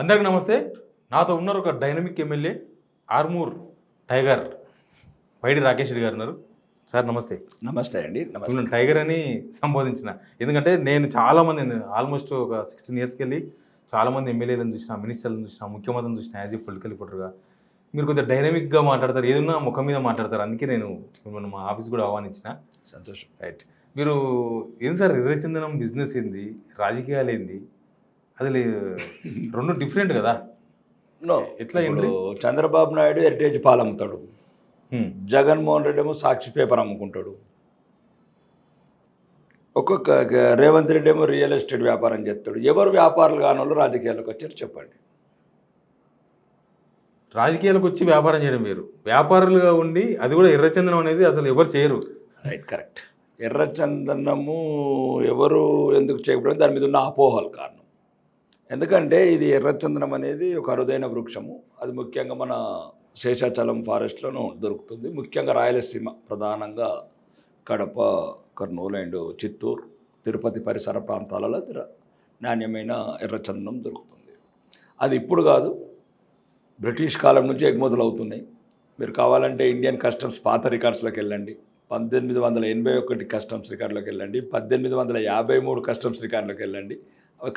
అందరికి నమస్తే. నాతో ఉన్నారు ఒక dynamic MLA Armoor tiger YD Rakesh Reddy గారు ఉన్నారు. సార్ నమస్తే. నమస్తే అండి. నమస్తే. మిమ్మల్ని టైగర్ అని సంబోధించిన ఎందుకంటే నేను చాలామంది ఆల్మోస్ట్ ఒక 16 ఇయర్స్కి వెళ్ళి చాలామంది ఎమ్మెల్యేలను చూసిన, మినిస్టర్లను చూసిన, ముఖ్యమంత్రిని చూసిన యాజ్ ఏ పొలిటికల్ రిపోర్టర్గా. మీరు కొద్దిగా డైనమిక్గా మాట్లాడతారు, ఏదన్నా ముఖం మీద మాట్లాడతారు. అందుకే నేను మిమ్మల్ని మా ఆఫీస్ కూడా ఆహ్వానించిన. సంతోషం. రైట్. మీరు ఏంది సార్ ఎర్రచందనం బిజినెస్ ఏంది, రాజకీయాలు ఏంది, అది రెండు డిఫరెంట్ కదా. ఎట్లా ఇప్పుడు చంద్రబాబు నాయుడు హెరిటేజ్ పాలు అమ్ముతాడు, జగన్మోహన్ రెడ్డి ఏమో సాక్షి పేపర్ అమ్ముకుంటాడు, ఒక్కొక్క రేవంత్ రెడ్డి ఏమో రియల్ ఎస్టేట్ వ్యాపారం చేస్తాడు. ఎవరు వ్యాపారాలు కాని వాళ్ళు రాజకీయాలకు వచ్చారు చెప్పండి. రాజకీయాలకు వచ్చి వ్యాపారం చేయడం వేరు, వ్యాపారులుగా ఉండి అది కూడా ఎర్రచందనం అనేది అసలు ఎవరు చేయరు. Right, correct. ఎర్రచందనము ఎవరు ఎందుకు చేయకపోవడం దాని మీద ఉన్న అపోహలు కారణం. ఎందుకంటే ఇది ఎర్రచందనం అనేది ఒక అరుదైన వృక్షము. అది ముఖ్యంగా మన శేషాచలం ఫారెస్ట్లోనూ దొరుకుతుంది. ముఖ్యంగా రాయలసీమ, ప్రధానంగా కడప, కర్నూలు అండ్ చిత్తూరు, తిరుపతి పరిసర ప్రాంతాలలో నాణ్యమైన ఎర్రచందనం దొరుకుతుంది. అది ఇప్పుడు కాదు, బ్రిటిష్ కాలం నుంచి ఎగుమతులు అవుతున్నాయి. మీరు కావాలంటే ఇండియన్ కస్టమ్స్ పాత రికార్డ్స్లోకి వెళ్ళండి, 1881 కస్టమ్స్ రికార్డులోకి వెళ్ళండి, 1853 కస్టమ్స్ రికార్డులోకి వెళ్ళండి.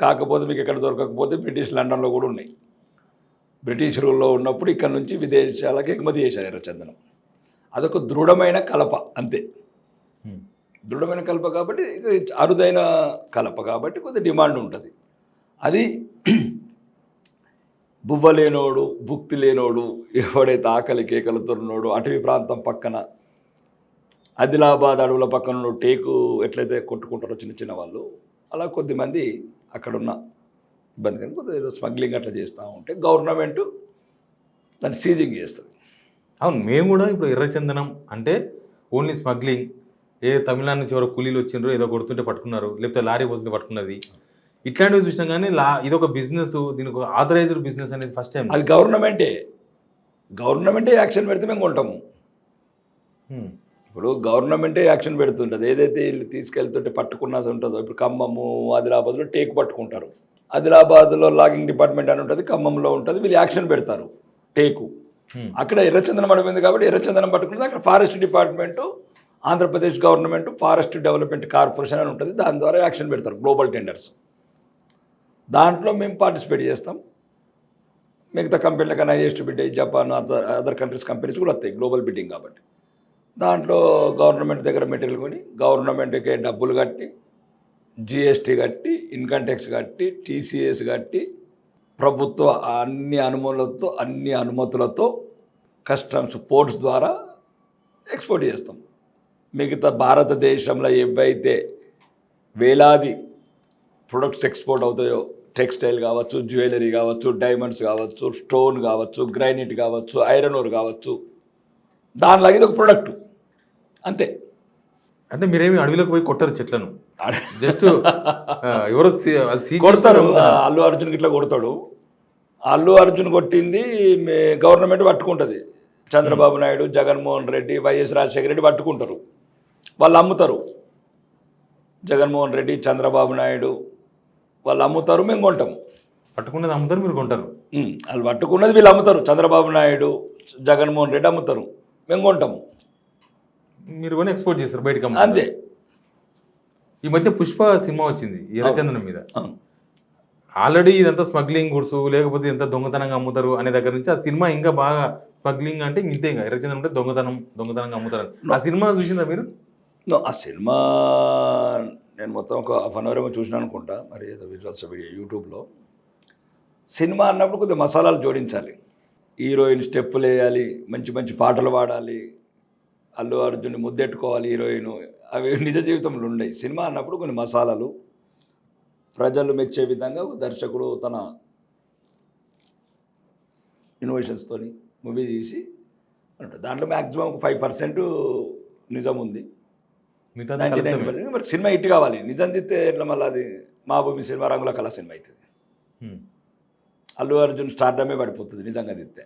కాకపోతే మీకు ఎక్కడ దొరకకపోతే బ్రిటిష్ లండన్లో కూడా ఉన్నాయి. బ్రిటిష్ రూల్లో ఉన్నప్పుడు ఇక్కడ నుంచి విదేశాలకు ఎగుమతి చేశారు ఎర్రచందనం. అదొక దృఢమైన కలప, అంతే. దృఢమైన కలప కాబట్టి, అరుదైన కలప కాబట్టి కొద్ది డిమాండ్ ఉంటుంది. అది బువ్వ లేనోడు, భుక్తి లేనోడు, ఎవడైతే ఆకలి కేకలతో ఉన్నాడు, అటవీ ప్రాంతం పక్కన ఆదిలాబాద్ అడవుల పక్కన ఉన్న టేకు ఎట్లయితే కొట్టుకుంటారో చిన్న చిన్న వాళ్ళు, అలా కొద్దిమంది అక్కడున్న ఇబ్బంది కానీ కొద్దిగా ఏదో స్మగ్లింగ్ అట్లా చేస్తూ ఉంటే గవర్నమెంట్ దాన్ని సీజింగ్ చేస్తుంది. అవును, మేము కూడా ఇప్పుడు ఎర్రచందనం అంటే ఓన్లీ స్మగ్లింగ్, ఏ తమిళనాడు నుంచి ఎవరో కూలీలు వచ్చిండ్రో ఏదో కొడుతుంటే పట్టుకున్నారు, లేకపోతే లారీ పోతుంటే పట్టుకున్నది, ఇట్లాంటివి చూసినాం. కానీ ఇది ఒక బిజినెస్, దీనికి ఒక ఆథరైజ్డ్ బిజినెస్ అనేది ఫస్ట్ టైం. అది గవర్నమెంటే యాక్షన్ పెడితే మేము కొంటాము. ఇప్పుడు గవర్నమెంటే యాక్షన్ పెడుతుంటుంది. ఏదైతే వీళ్ళు తీసుకెళ్తుంటే పట్టుకున్నా ఉంటుందో, ఇప్పుడు ఖమ్మము, ఆదిలాబాద్లో టేకు పట్టుకుంటారు. ఆదిలాబాద్లో లాగింగ్ డిపార్ట్మెంట్ అని ఉంటుంది, ఖమ్మంలో ఉంటుంది. వీళ్ళు యాక్షన్ పెడతారు టేకు. అక్కడ ఎర్రచందనం పడిపోయింది కాబట్టి ఎర్రచందనం పట్టుకుంటుంది. అక్కడ forest department, Andhra Pradesh government forest development corporation అని ఉంటుంది, దాని ద్వారా యాక్షన్ పెడతారు, గ్లోబల్ టెండర్స్. దాంట్లో మేము పార్టిసిపేట్ చేస్తాం. మిగతా కంపెనీల కన్నా highest bid Japan, other countries companies కూడా వస్తాయి, గ్లోబల్ బిడ్డింగ్ కాబట్టి. దాంట్లో గవర్నమెంట్ దగ్గర మెటీరియల్ కొని గవర్నమెంట్కి డబ్బులు కట్టి, జిఎస్టీ కట్టి, ఇన్కమ్ ట్యాక్స్ కట్టి, టీసీఎస్ కట్టి, ప్రభుత్వ అన్ని అనుమతులతో కస్టమ్స్ పోర్ట్స్ ద్వారా ఎక్స్పోర్ట్ చేస్తాం. మిగతా భారతదేశంలో ఏవైతే వేలాది ప్రొడక్ట్స్ ఎక్స్పోర్ట్ అవుతాయో, టెక్స్టైల్ కావచ్చు, జ్యువెలరీ కావచ్చు, డైమండ్స్ కావచ్చు, స్టోన్ కావచ్చు, గ్రైనైట్ కావచ్చు, ఐరన్ ఓర్ కావచ్చు, దానిలాగా ఇది ఒక ప్రొడక్ట్, అంతే. అంటే మీరేమి అడవిలోకి పోయి కొట్టరు చెట్లను, జస్ట్ ఎవరో కొడతారు. అల్లు అర్జున్కి ఇట్లా కొడతాడు. అల్లు అర్జున్ కొట్టింది గవర్నమెంట్ పట్టుకుంటుంది. చంద్రబాబు నాయుడు, జగన్మోహన్ రెడ్డి, వైఎస్ రాజశేఖర రెడ్డి పట్టుకుంటారు, వాళ్ళు అమ్ముతారు. జగన్మోహన్ రెడ్డి, చంద్రబాబు నాయుడు వాళ్ళు అమ్ముతారు, మేము కొంటాము. పట్టుకున్నది అమ్ముతారు, మీరు కొంటారు. వాళ్ళు పట్టుకున్నది వీళ్ళు అమ్ముతారు. చంద్రబాబు నాయుడు, జగన్మోహన్ రెడ్డి అమ్ముతారు, మేము కొంటాము. మీరు కొని ఎక్స్పోర్ట్ చేస్తారు బయటకు, అంతే. ఈ మధ్య పుష్ప సినిమా వచ్చింది ఎర్రచందనం మీద. ఆల్రెడీ ఇదంతా స్మగ్లింగ్ గుడ్స్, లేకపోతే ఎంత దొంగతనంగా అమ్ముతారు అనే దగ్గర నుంచి ఆ సినిమా ఇంకా బాగా స్మగ్లింగ్ అంటే ఇంతే, ఇంకా ఎర్రచందనం అంటే దొంగతనంగా అమ్ముతారు. ఆ సినిమా చూసిందా మీరు? ఆ సినిమా నేను మొత్తం ఒక హాఫ్ అన్ అవర్ ఏమో చూసినా అనుకుంటా, మరి ఏదో విజువల్స్ వీడియో యూట్యూబ్లో. సినిమా అన్నప్పుడు కొద్దిగా మసాలాలు జోడించాలి, హీరోయిన్ స్టెప్పులు వేయాలి, మంచి మంచి పాటలు పాడాలి, అల్లు అర్జున్ని ముద్దెట్టుకోవాలి హీరోయిన్, అవి నిజ జీవితంలో ఉండేవి. సినిమా అన్నప్పుడు కొన్ని మసాలాలు, ప్రజలు మెచ్చే విధంగా ఒక దర్శకుడు తన ఇన్నోవేషన్స్తో మూవీ తీసి ఉంటుంది. దాంట్లో మ్యాక్సిమం ఒక 5% నిజం ఉంది, 99%. మరి సినిమా హిట్ కావాలి. నిజం తీస్తే ఎట్లా మళ్ళీ అది మా భూమి సినిమా, రంగుల కళ సినిమా అవుతుంది. అల్లు అర్జున్ స్టార్డమే పడిపోతుంది నిజంగా తీస్తే.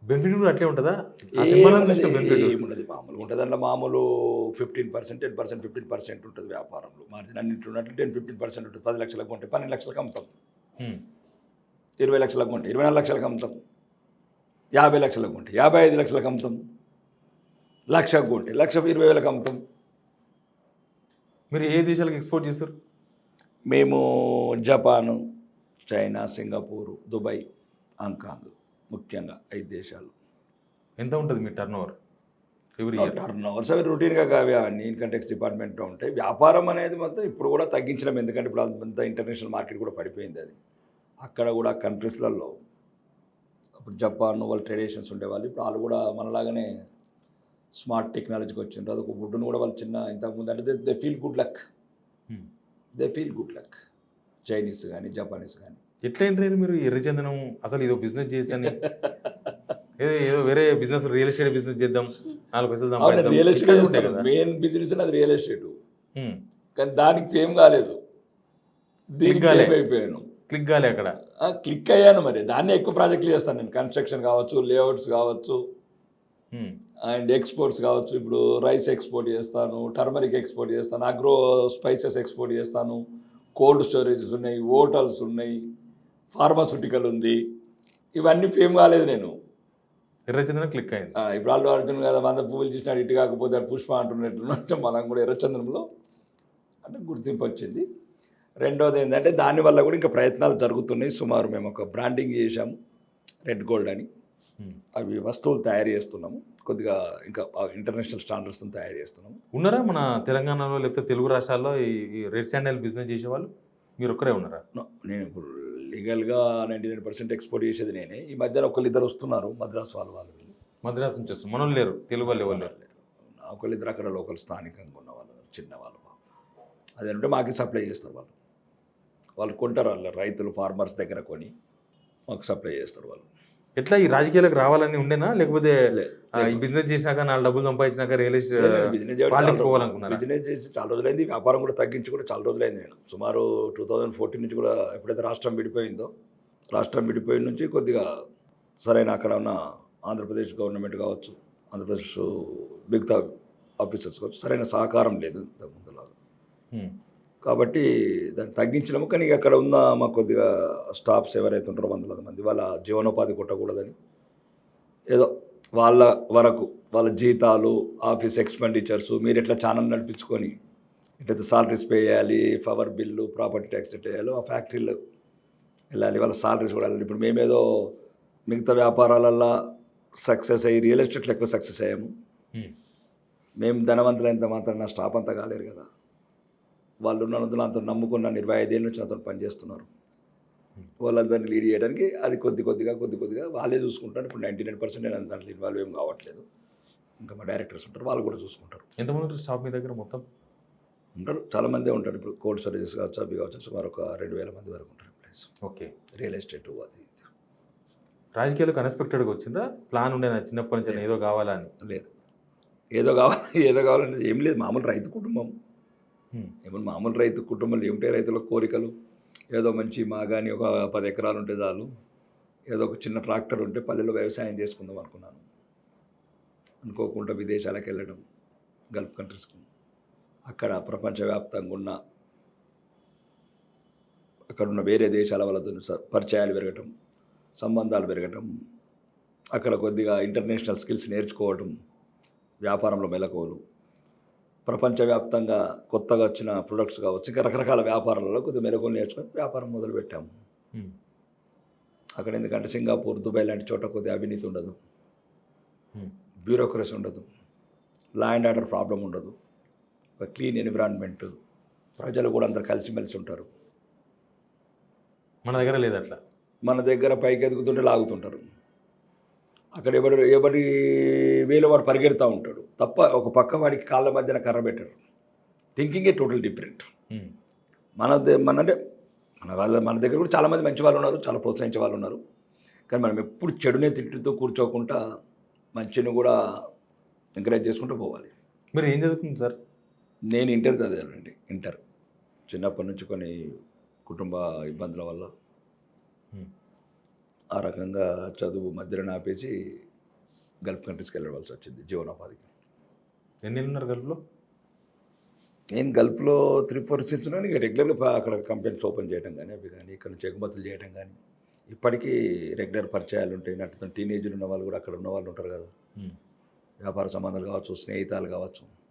బెనిఫిట్ కూడా అట్లే ఉంటుందా? ఏముండదు, మామూలుగా ఉంటుంది. దాంట్లో మామూలు 15%, 10%, 15% ఉంటుంది వ్యాపారంలో. మార్జిన్ అన్నింటి ఉన్నట్లు 10-15% ఉంటుంది. 10 లక్షలకు కొంటే 12 లక్షలకు అమ్ముతాం. 20 లక్షలకు కొంటే 24 లక్షలకు అమ్ముతాం, 50 లక్షలకు కొంటే 55 లక్షలకు అమ్ముతాం, లక్షకు కొంటే 1,20,000కి అమ్ముతాం. మీరు ఏ దేశాలకు ఎక్స్పోర్ట్ చేస్తారు? మేము Japan, China, Singapore, Dubai, Hong Kong, ముఖ్యంగా 5 దేశాలు. ఎంత ఉంటుంది మీ turnover every year? Turnovers అవి రొటీన్గా కావే అవన్నీ ఇన్కమ్ ట్యాక్స్ డిపార్ట్మెంట్లో ఉంటాయి. వ్యాపారం అనేది మొత్తం ఇప్పుడు కూడా తగ్గించడం, ఎందుకంటే ఇప్పుడు అంత ఇంటర్నేషనల్ మార్కెట్ కూడా పడిపోయింది. అది అక్కడ కూడా కంట్రీస్లలో ఇప్పుడు జపాన్ వాళ్ళు ట్రెడిషన్స్ ఉండేవాళ్ళు, ఇప్పుడు వాళ్ళు కూడా మనలాగానే స్మార్ట్ టెక్నాలజీకి వచ్చిండ్రు. అదొక గుడ్డును కూడా వాళ్ళు చిన్న ఇంతకుముందు అంటే they feel good luck, Chinese కానీ జపానీస్ కానీ. ఎట్లా ఏంటి మీరు ఎర్రచందనం అసలు ఇదో బిజినెస్ చేసని ఏదో వేరే బిజినెస్ రియల్ ఎస్టేట్ బిజినెస్ చేద్దాం 4 పైసలు సంపాదిద్దాం రియల్ ఇట్లా ఉంటాయి ఎస్టేట్ కదా. మెయిన్ బిజినెస్ అది రియల్ ఎస్టేట్, హ్మ్. కానీ దానికి ఫేమ్ కాలేదు, దీనికి కాలే. ఫేమ్ అయిపోయాను. క్లిక్ కాలే అక్కడ. క్లిక్ అయ్యాను, మరి దాన్ని ఎక్కువ ప్రాజెక్టులు చేస్తాను నేను. కన్స్ట్రక్షన్ కావచ్చు, లేఅవుట్స్ కావచ్చు, హ్మ్. అండ్ ఎక్స్పోర్ట్స్ కావచ్చు. ఇప్పుడు రైస్ ఎక్స్పోర్ట్ చేస్తాను, టర్మరిక్ ఎక్స్పోర్ట్ చేస్తాను, అగ్రో స్పైసెస్ ఎక్స్పోర్ట్ చేస్తాను, కోల్డ్ స్టోరేజెస్ ఉన్నాయి, హోటల్స్ ఉన్నాయి, ఫార్మాస్యూటికల్ ఉంది. ఇవన్నీ ఫేమ్ కాలేదు నేను. ఎర్రచందనం క్లిక్ అయింది. ఇప్పుడు వాళ్ళు అడుగుతున్నారు కదా, 100 పువ్వులు చూసినాడు ఇటు కాకపోతే అది పుష్ప అంటున్నట్టు మనం కూడా ఎర్రచందనంలో అంటే గుర్తింపు వచ్చింది. రెండోది ఏంటంటే దానివల్ల కూడా ఇంకా ప్రయత్నాలు జరుగుతున్నాయి. సుమారు మేము ఒక బ్రాండింగ్ చేశాము, రెడ్ గోల్డ్ అని. హ్మ్. అవి వస్తువులు తయారు చేస్తున్నాము, కొద్దిగా ఇంకా ఇంటర్నేషనల్ స్టాండర్డ్స్తో తయారు చేస్తున్నాము. ఉన్నారా మన తెలంగాణలో లేకపోతే తెలుగు రాష్ట్రాల్లో ఈ రెడ్ శాండల్ బిజినెస్ చేసేవాళ్ళు? మీరు ఒక్కరే ఉన్నారా? నేను ఇప్పుడు లీగల్గా 99% ఎక్స్పోర్ట్ చేసేది నేనే. ఈ మధ్యలో ఒకళ్ళిద్దరు వస్తున్నారు, మద్రాసు వాళ్ళు వీళ్ళు. మద్రాసు నుంచి వస్తుంది, మనోళ్ళు లేరు, తెలుగు వాళ్ళు ఎవరు లేరు. ఒకళ్ళిద్దరు అక్కడ లోకల్ స్థానికంగా ఉన్న వాళ్ళు, చిన్న వాళ్ళు. అదేంటే మాకు సప్లై చేస్తారు వాళ్ళు కొంటారు, వాళ్ళు రైతులు ఫార్మర్స్ దగ్గర కొని మాకు సప్లై చేస్తారు వాళ్ళు. ఎట్లా ఈ రాజకీయాలకు రావాలని ఉండేనా, లేకపోతే ఈ బిజినెస్ చేసినాక 4 డబ్బులు సంపాదించినాక రియల్ ఎస్టేట్ పాలిటిక్స్ పోవాలనుకున్నారా? బిజినెస్ చేసి చాలా రోజులైంది, వ్యాపారం కూడా తగ్గించి కూడా చాలా రోజులైంది. నేను సుమారు 2014 నుంచి కూడా, ఎప్పుడైతే రాష్ట్రం విడిపోయిందో, రాష్ట్రం విడిపోయిన నుంచి కొద్దిగా సరైన అక్కడ ఉన్న ఆంధ్రప్రదేశ్ గవర్నమెంట్ కావచ్చు, ఆంధ్రప్రదేశ్ మిగతా ఆఫీసర్స్ కావచ్చు, సరైన సహకారం లేదు ఇంతకుముందులాగా. కాబట్టి దాన్ని తగ్గించినాము. కానీ అక్కడ ఉన్న మా కొద్దిగా స్టాఫ్స్ ఎవరైతే ఉంటారో 100 మంది, వాళ్ళ జీవనోపాధి కొట్టకూడదని ఏదో వాళ్ళ వరకు వాళ్ళ జీతాలు, ఆఫీస్ ఎక్స్పెండిచర్స్, మీరు ఎట్లా ఛానల్ నడిపించుకొని ఎట్లయితే సాలరీస్ పే చేయాలి, పవర్ బిల్లు, ప్రాపర్టీ ట్యాక్స్ ఎట్లా వేయాలో ఆ ఫ్యాక్టరీలో వెళ్ళాలి, వాళ్ళ సాలరీస్ కూడా వెళ్ళాలి. ఇప్పుడు మేమేదో మిగతా వ్యాపారాలల్లో సక్సెస్ అయ్యి రియల్ ఎస్టేట్లో ఎక్కువ సక్సెస్ అయ్యాము. మేము ధనవంతులైనంత మాత్రం నా స్టాఫ్ అంతా కాలేరు కదా. వాళ్ళు ఉన్నందులో అంత నమ్ముకున్న 25 ఏళ్ళ నుంచి నాతో పనిచేస్తున్నారు. వాళ్ళందరినీ లీడ్ చేయడానికి అది కొద్ది కొద్దిగా వాళ్ళే చూసుకుంటారు. ఇప్పుడు 99% నేను దాంట్లో ఇన్వాల్వ్ ఏం కావట్లేదు. ఇంకా మా డైరెక్టర్స్ ఉంటారు, వాళ్ళు కూడా చూసుకుంటారు. ఎంతమంది స్టాఫ్ మీ దగ్గర మొత్తం? ఉంటారు, చాలామందే ఉంటారు. ఇప్పుడు కోల్డ్ స్టోరేజెస్ కావచ్చు, అవి కావచ్చు, సుమారు ఒక 2,000 మంది వరకు ఉంటారు. Place okay. రియల్ ఎస్టేట్ అది. రాజకీయాలకు అన్ఎక్స్పెక్టెడ్గా వచ్చిందా? ప్లాన్ ఉండేనా చిన్నప్పటి నుంచి ఏదో కావాలని? లేదు, ఏదో కావాలని ఏం లేదు. మామూలు రైతు కుటుంబం, ఏమన్నా మామూలు రైతు కుటుంబంలో ఏమిటాయి రైతుల కోరికలు. ఏదో మంచి మాగాని ఒక 10 ఎకరాలు ఉంటే చాలు, ఏదో ఒక చిన్న ట్రాక్టర్ ఉంటే పల్లెలో వ్యవసాయం చేసుకుందాం అనుకున్నాను. అనుకోకుండా విదేశాలకు వెళ్ళడం, గల్ఫ్ కంట్రీస్కు, అక్కడ ప్రపంచవ్యాప్తంగా అక్కడున్న వేరే దేశాల వాళ్ళతో పరిచయాలు పెరగటం, సంబంధాలు పెరగటం, అక్కడ కొద్దిగా ఇంటర్నేషనల్ స్కిల్స్ నేర్చుకోవటం, వ్యాపారంలో మెలకువలు, ప్రపంచవ్యాప్తంగా కొత్తగా వచ్చిన ప్రొడక్ట్స్ కావచ్చు, ఇంకా రకరకాల వ్యాపారాలలో కొద్దిగా మెలకువలు నేర్చుకొని వ్యాపారం మొదలుపెట్టాము. అక్కడ ఎందుకంటే సింగపూర్, దుబాయ్ లాంటి చోట కొద్దిగా అవినీతి ఉండదు, బ్యూరోక్రసీ ఉండదు, లా అండ్ ఆర్డర్ ప్రాబ్లం ఉండదు, ఒక క్లీన్ ఎన్విరాన్మెంట్, ప్రజలు కూడా అందరు కలిసిమెలిసి ఉంటారు. మన దగ్గర లేదు అట్లా. మన దగ్గర పైకి ఎదుగుతుంటే లాగుతుంటారు. అక్కడ ఎవరి వేలో వాడు పరిగెడుతూ ఉంటాడు తప్ప ఒక పక్క వాడికి కాళ్ళ మధ్యన కర్ర పెట్టారు. థింకింగే టోటల్ డిఫరెంట్. అంటే మన దగ్గర కూడా చాలామంది మంచి వాళ్ళు ఉన్నారు, చాలా ప్రోత్సహించే వాళ్ళు ఉన్నారు. కానీ మనం ఎప్పుడు చెడునే తిట్టుతూ కూర్చోకుండా మంచిని కూడా ఎంకరేజ్ చేసుకుంటూ పోవాలి. మీరు ఏం చదువుతుంది సార్? నేను ఇంటర్ చదివానండి. ఇంటర్ చిన్నప్పటి నుంచి కొన్ని కుటుంబ ఇబ్బందుల వల్ల ఆ రకంగా చదువు మధ్యలో ఆపేసి గల్ఫ్ కంట్రీస్కి వెళ్ళవలసి వచ్చింది జీవనోపాధికి. ఎన్ని ఏళ్ళు ఉన్నారు గల్ఫ్లో? నేను గల్ఫ్లో 3-4 years ఉన్నాను. ఇక రెగ్యులర్గా అక్కడ కంపెనీస్ ఓపెన్ చేయడం కానీ, అవి కానీ, ఇక్కడ నుంచి ఎగుమతులు చేయడం కానీ, ఇప్పటికీ రెగ్యులర్ పరిచయాలు ఉంటాయి. నటుతో టీనేజ్లో ఉన్న వాళ్ళు కూడా అక్కడ ఉన్న వాళ్ళు ఉంటారు కదా, ఉమ్. వ్యాపార సంబంధాలు కావచ్చు, స్నేహితాలు కావచ్చు.